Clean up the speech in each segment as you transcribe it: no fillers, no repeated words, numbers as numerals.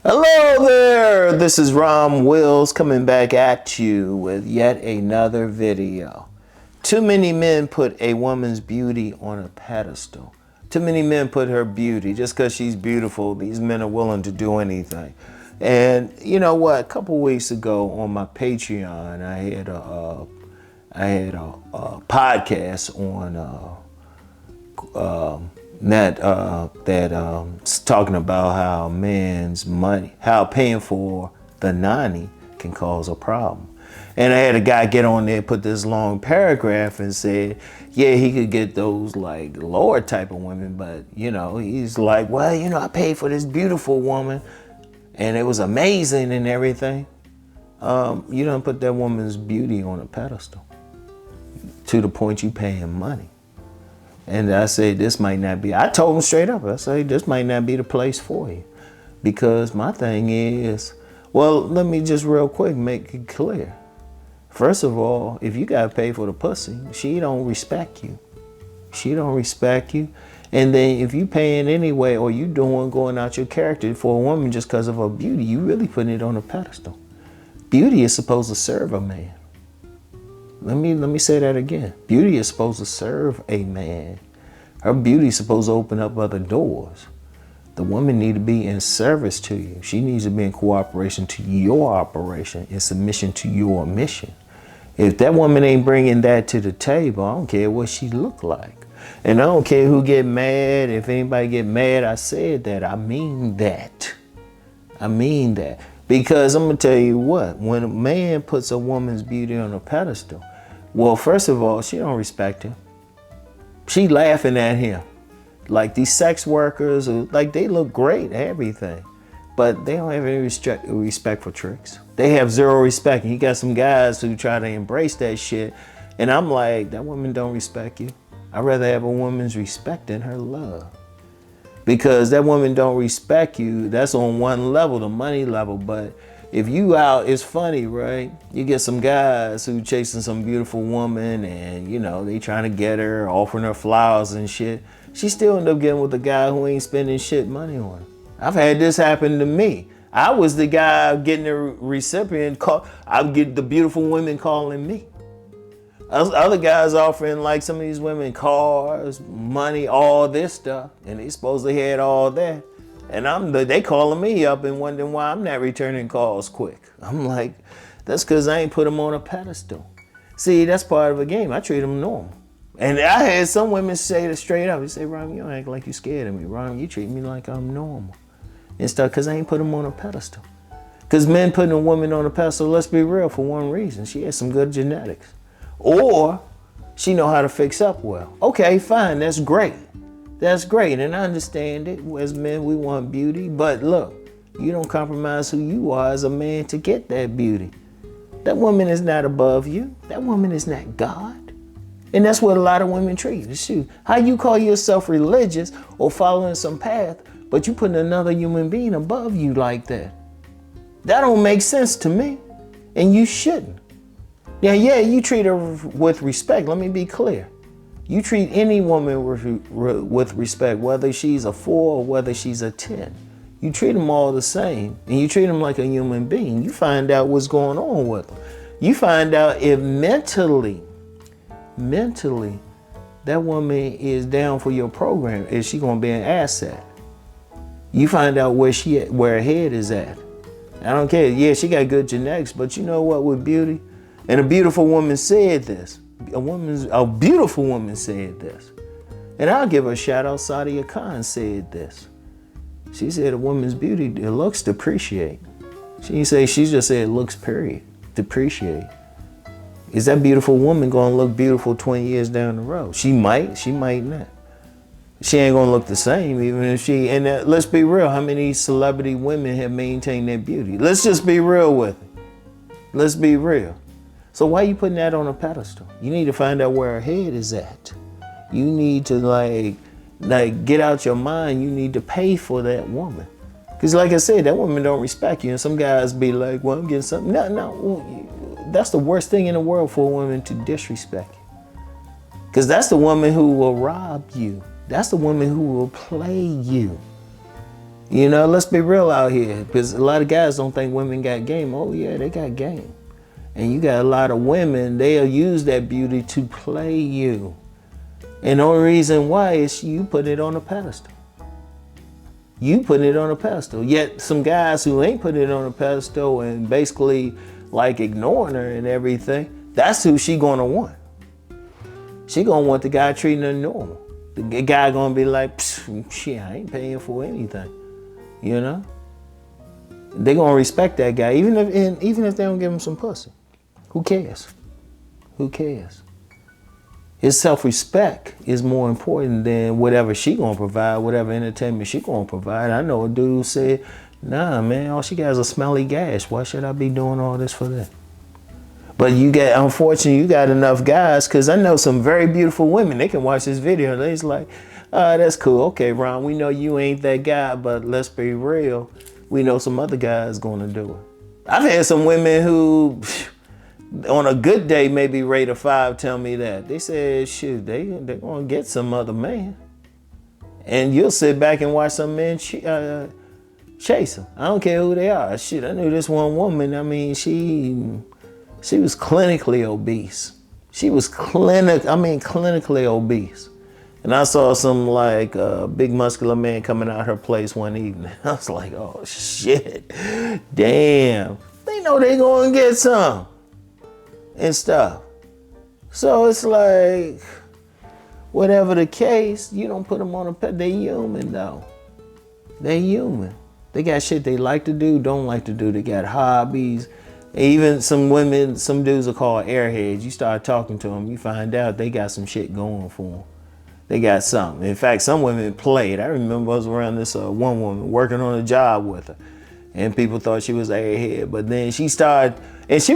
Hello there, this is Rom Wills coming back at you with yet another video. Too many men put a woman's beauty on a pedestal. Too many men put her beauty, just because she's beautiful, these men are willing to do anything. And you know what, a couple weeks ago on my Patreon, I had a podcast on talking about how men's money, how paying for the nanny can cause a problem. And I had a guy get on there, put this long paragraph and said, yeah, he could get those like lower type of women, but you know, he's like, well, you know, I paid for this beautiful woman and it was amazing and everything. You don't put that woman's beauty on a pedestal to the point you paying money. And I said, this might not be, I told him straight up, I said, this might not be the place for you. Because my thing is, well, let me just real quick make it clear. First of all, if you gotta pay for the pussy, she don't respect you. She don't respect you. And then if you paying anyway, or you going out your character for a woman just because of her beauty, you really putting it on a pedestal. Beauty is supposed to serve a man. Let me say that again. Beauty is supposed to serve a man. Her beauty is supposed to open up other doors. The woman needs to be in service to you. She needs to be in cooperation to your operation, in submission to your mission. If that woman ain't bringing that to the table, I don't care what she look like. And I don't care who get mad. If anybody get mad, I said that. I mean that. I mean that. Because I'm going to tell you what, when a man puts a woman's beauty on a pedestal, well, first of all, she don't respect him. She laughing at him. Like these sex workers, like they look great, everything. But they don't have any respect for tricks. They have zero respect. And you got some guys who try to embrace that shit. And I'm like, that woman don't respect you. I'd rather have a woman's respect than her love. Because that woman don't respect you, that's on one level, the money level. But if you out, it's funny, right? You get some guys who chasing some beautiful woman and, you know, they trying to get her, offering her flowers and shit. She still end up getting with a guy who ain't spending shit money on her. I've had this happen to me. I was the guy getting the recipient call. I would get the beautiful women calling me. Other guys offering like some of these women cars, money, all this stuff, and they supposed to had all that. And they calling me up and wondering why I'm not returning calls quick. I'm like, that's because I ain't put them on a pedestal. See, that's part of a game. I treat them normal. And I had some women say it straight up. They say, Rom, you don't act like you scared of me. Rom, you treat me like I'm normal. And stuff, because I ain't put them on a pedestal. Because men putting a woman on a pedestal, let's be real, for one reason. She has some good genetics. Or she know how to fix up well. Okay, fine, that's great. That's great, and I understand it. As men, we want beauty, but look, you don't compromise who you are as a man to get that beauty. That woman is not above you. That woman is not God. And that's what a lot of women treat. Shoot, how you call yourself religious or following some path, but you putting another human being above you like that? That don't make sense to me, and you shouldn't. Now, yeah, you treat her with respect. Let me be clear. You treat any woman with respect, whether she's a 4 or whether she's a 10. You treat them all the same, and you treat them like a human being. You find out what's going on with them. You find out if mentally, that woman is down for your program. Is she gonna be an asset? You find out where her head is at. I don't care. Yeah, she got good genetics, but you know what? With beauty, and a beautiful woman said this. A beautiful woman said this. And I'll give her a shout out. Sadia Khan said this. She said a woman's beauty, it looks depreciate. She didn't say, she just said looks period, depreciate. Is that beautiful woman gonna look beautiful 20 years down the road? She might not. She ain't gonna look the same even if she, and let's be real, how many celebrity women have maintained their beauty? Let's just be real with it. Let's be real. So why are you putting that on a pedestal? You need to find out where her head is at. You need to like get out your mind. You need to pay for that woman. Because like I said, that woman don't respect you. And some guys be like, well, I'm getting something. No. That's the worst thing in the world for a woman to disrespect you. Because that's the woman who will rob you. That's the woman who will play you. You know, let's be real out here, because a lot of guys don't think women got game. Oh yeah, they got game. And you got a lot of women, they'll use that beauty to play you. And the only reason why is you put it on a pedestal. You put it on a pedestal. Yet some guys who ain't put it on a pedestal and basically like ignoring her and everything, that's who she gonna want. She gonna want the guy treating her normal. The guy gonna be like, shit, I ain't paying for anything. You know? They gonna respect that guy, even if they don't give him some pussy. Who cares? Who cares? His self-respect is more important than whatever she gonna provide, whatever entertainment she gonna provide. I know a dude who said, nah, man, all she got is a smelly gash. Why should I be doing all this for that? But unfortunately, you got enough guys, because I know some very beautiful women, they can watch this video. They's like, that's cool. Okay, Ron, we know you ain't that guy, but let's be real. We know some other guys gonna do it. I've had some women who, on a good day, maybe rate a 5, tell me that. They said, shoot, they gonna get some other man. And you'll sit back and watch some men chase them. I don't care who they are. Shit, I knew this one woman, I mean, she was clinically obese. She was clinically obese. And I saw some like big muscular man coming out her place one evening. I was like, oh shit, damn. They know they gonna get some and stuff. So it's like, whatever the case, you don't put them on a pet. They human though. They human. They got shit they like to do, don't like to do. They got hobbies. Even some women, some dudes are called airheads. You start talking to them, you find out they got some shit going for them. They got something. In fact, some women played. I remember I was around this one woman working on a job with her, and people thought she was airhead. But then she started, and she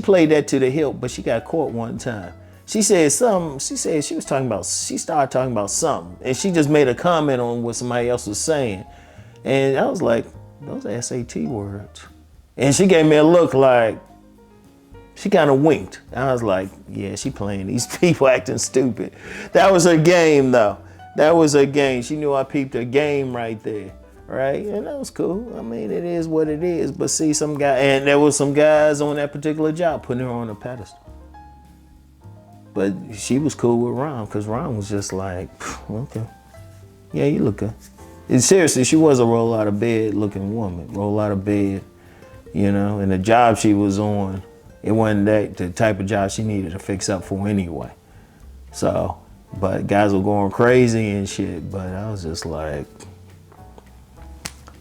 played that to the hilt, but she got caught one time. She said something, she started talking about something, and she just made a comment on what somebody else was saying. And I was like, those are SAT words. And she gave me a look like, she kind of winked. I was like, yeah, she playing these people acting stupid. That was her game though. That was her game. She knew I peeped her game right there, right? And that was cool. I mean, it is what it is. But see, and there was some guys on that particular job putting her on a pedestal. But she was cool with Rom, because Rom was just like, okay, yeah, you look good. And seriously, she was a roll out of bed looking woman, roll out of bed, you know, and the job she was on, it wasn't the type of job she needed to fix up for anyway. So, but guys were going crazy and shit, but I was just like,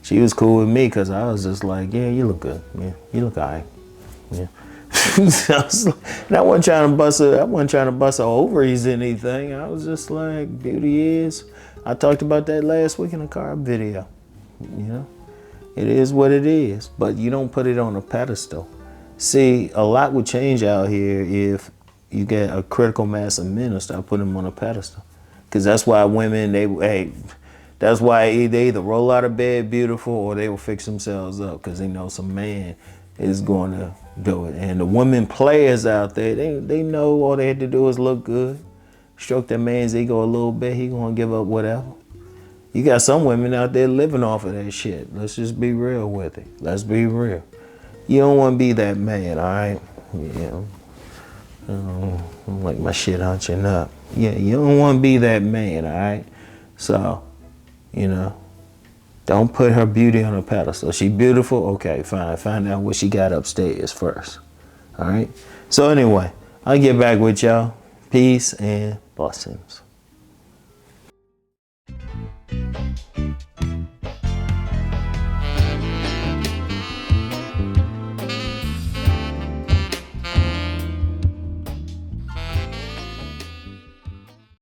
she was cool with me, because I was just like, yeah, you look good. Yeah, you look all right. Yeah. And I wasn't trying to bust her ovaries or anything. I was just like, beauty is, I talked about that last week in a carb video. You know, it is what it is, but you don't put it on a pedestal. See, a lot would change out here if you get a critical mass of men and start putting them on a pedestal. Because that's why women, that's why they either roll out of bed beautiful or they will fix themselves up, because they know some man is going to do it. And the women players out there, they know all they had to do is look good, stroke that man's ego a little bit, he gonna give up whatever. You got some women out there living off of that shit. Let's just be real with it. Let's be real. You don't want to be that man, all right? Yeah. I'm like my shit hunching up. Yeah, you don't want to be that man, all right? So, you know, don't put her beauty on a pedestal. She beautiful? Okay, fine. Find out what she got upstairs first. All right? So anyway, I'll get back with y'all. Peace and blessings.